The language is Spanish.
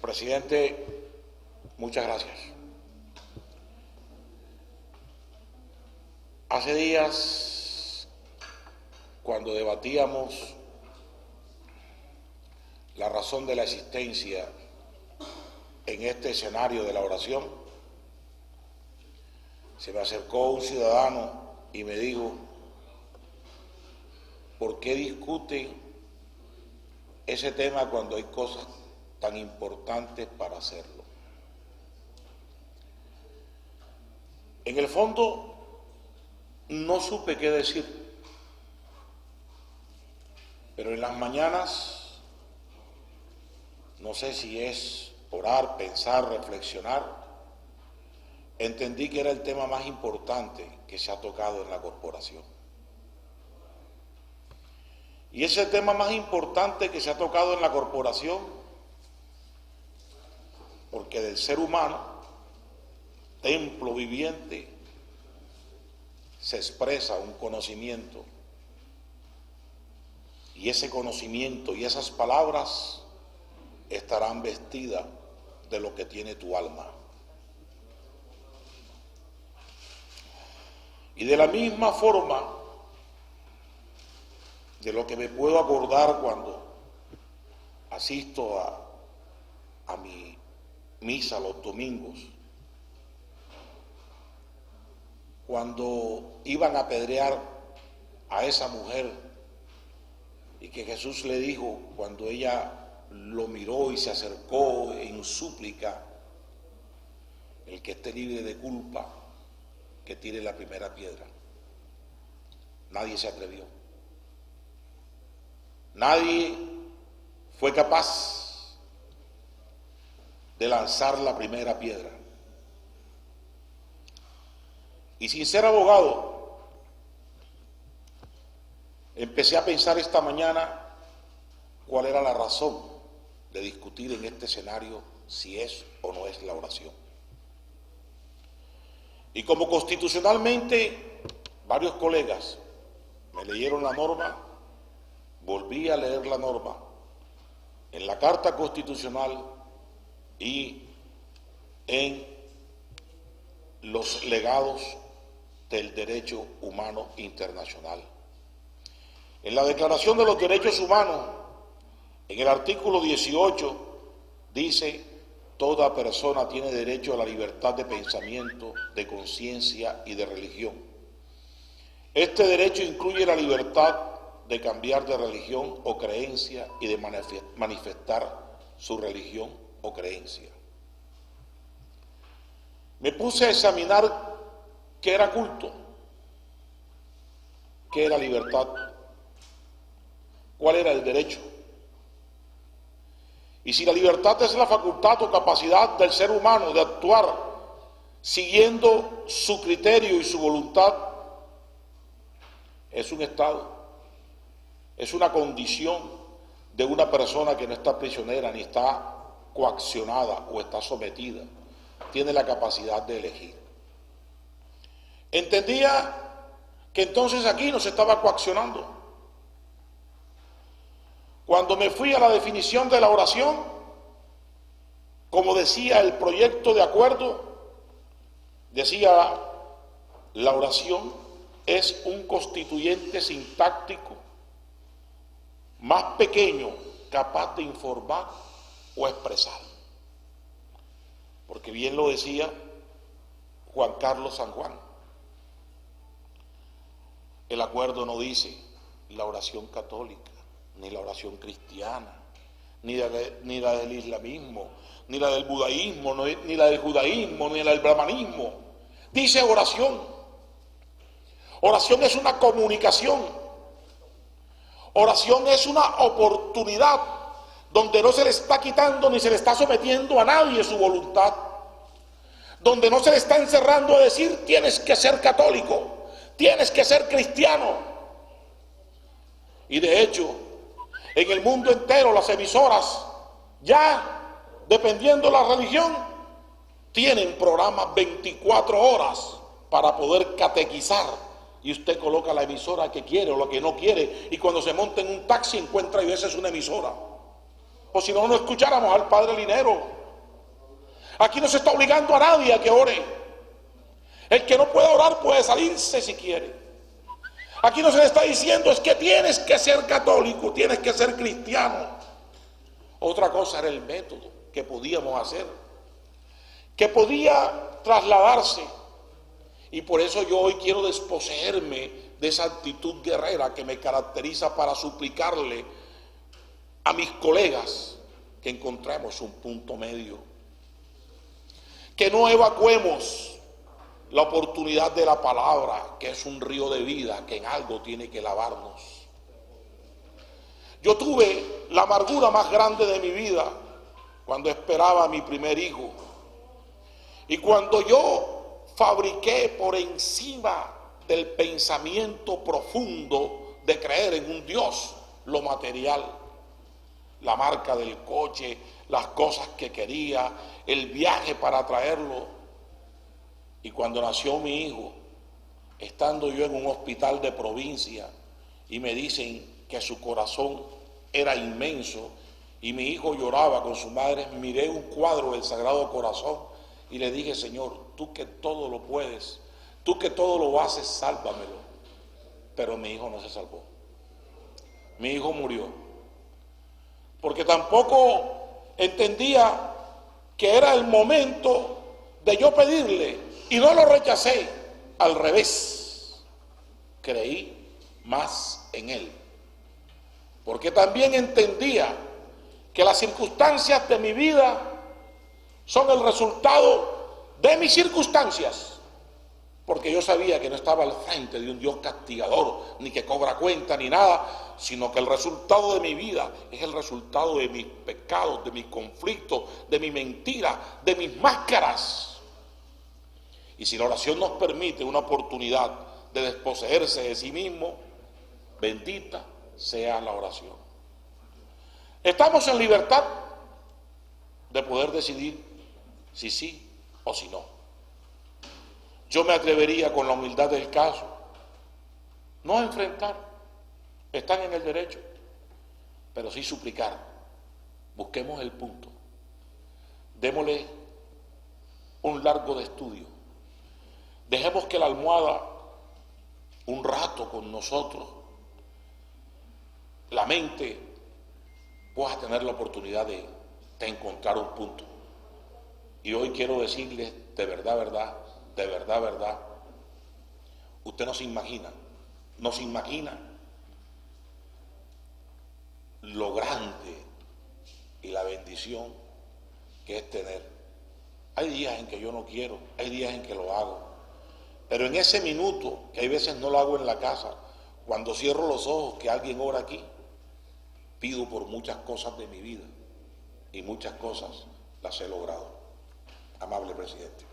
Presidente, muchas gracias. Hace días, cuando debatíamos la razón de la existencia en este escenario de la oración, se me acercó un ciudadano y me dijo: ¿por qué discuten ese tema cuando hay cosas tan importantes para hacerlo? En el fondo, no supe qué decir, pero en las mañanas, no sé si es orar, pensar, reflexionar, entendí que era el tema más importante que se ha tocado en la corporación. Y ese tema más importante que se ha tocado en la corporación, porque del ser humano, templo viviente, se expresa un conocimiento, y ese conocimiento y esas palabras estarán vestidas de lo que tiene tu alma. Y de la misma forma, de lo que me puedo acordar cuando asisto a mi misa los domingos, cuando iban a apedrear a esa mujer y que Jesús le dijo, cuando ella lo miró y se acercó en súplica: el que esté libre de culpa, que tire la primera piedra. Nadie se atrevió. Nadie fue capaz de lanzar la primera piedra. Y sin ser abogado, empecé a pensar esta mañana cuál era la razón de discutir en este escenario si es o no es la oración. Y como constitucionalmente varios colegas me leyeron la norma, volví a leer la norma en la Carta Constitucional y en los legados del derecho humano internacional. En la Declaración de los Derechos Humanos, en el artículo 18, dice: toda persona tiene derecho a la libertad de pensamiento, de conciencia y de religión. Este derecho incluye la libertad de cambiar de religión o creencia y de manifestar su religión o creencia. Me puse a examinar qué era culto, qué era libertad, cuál era el derecho. Y si la libertad es la facultad o capacidad del ser humano de actuar siguiendo su criterio y su voluntad, es un estado, es una condición de una persona que no está prisionera, ni está coaccionada o está sometida, tiene la capacidad de elegir. Entendía que entonces aquí no se estaba coaccionando. Cuando me fui a la definición de la oración, como decía el proyecto de acuerdo, decía: la oración es un constituyente sintáctico más pequeño capaz de informar o expresar. Porque bien lo decía Juan Carlos San Juan. El acuerdo no dice la oración católica, ni la oración cristiana, ni la del islamismo, ni la del budaísmo, ni la del judaísmo, ni la del brahmanismo. Dice oración. Oración es una comunicación. Oración es una oportunidad donde no se le está quitando ni se le está sometiendo a nadie su voluntad, donde no se le está encerrando a decir: tienes que ser católico, tienes que ser cristiano. Y de hecho, en el mundo entero las emisoras, ya dependiendo de la religión, tienen programas 24 horas para poder catequizar, y usted coloca la emisora que quiere o la que no quiere, y cuando se monta en un taxi encuentra y veces una emisora. o si no, no escucháramos al Padre Linero. Aquí no se está obligando a nadie a que ore. El que no pueda orar puede salirse si quiere. Aquí no se le está diciendo es que tienes que ser católico, tienes que ser cristiano. Otra cosa era el método que podíamos hacer, que podía trasladarse. Y por eso yo hoy quiero desposeerme de esa actitud guerrera que me caracteriza para suplicarle a mis colegas que encontremos un punto medio, que no evacuemos la oportunidad de la palabra, que es un río de vida, que en algo tiene que lavarnos. Yo tuve la amargura más grande de mi vida cuando esperaba a mi primer hijo, y cuando yo fabriqué por encima del pensamiento profundo de creer en un Dios lo material, la marca del coche, las cosas que quería, el viaje para traerlo. Y cuando nació mi hijo, estando yo en un hospital de provincia, y me dicen que su corazón era inmenso, y mi hijo lloraba con su madre, miré un cuadro del Sagrado Corazón y le dije: Señor, tú que todo lo puedes, tú que todo lo haces, sálvamelo. Pero mi hijo no se salvó. Mi hijo murió. Porque tampoco entendía que era el momento de yo pedirle. Y no lo rechacé, al revés, creí más en él. Porque también entendía que las circunstancias de mi vida son el resultado de mis circunstancias. Porque yo sabía que no estaba al frente de un Dios castigador, ni que cobra cuenta, ni nada, sino que el resultado de mi vida es el resultado de mis pecados, de mis conflictos, de mi mentira, de mis máscaras. Y si la oración nos permite una oportunidad de desposeerse de sí mismo, bendita sea la oración. Estamos en libertad de poder decidir si sí o si no. Yo me atrevería, con la humildad del caso, no a enfrentar, están en el derecho, pero sí suplicar. Busquemos el punto, démosle un largo de estudio. Dejemos que la almohada, un rato con nosotros, la mente pueda tener la oportunidad de encontrar un punto. Y hoy quiero decirles de verdad, usted no se imagina lo grande y la bendición que es tener. Hay días en que yo no quiero, hay días en que lo hago. Pero en ese minuto, que hay veces no lo hago en la casa, cuando cierro los ojos que alguien ora aquí, pido por muchas cosas de mi vida y muchas cosas las he logrado. Amable presidente.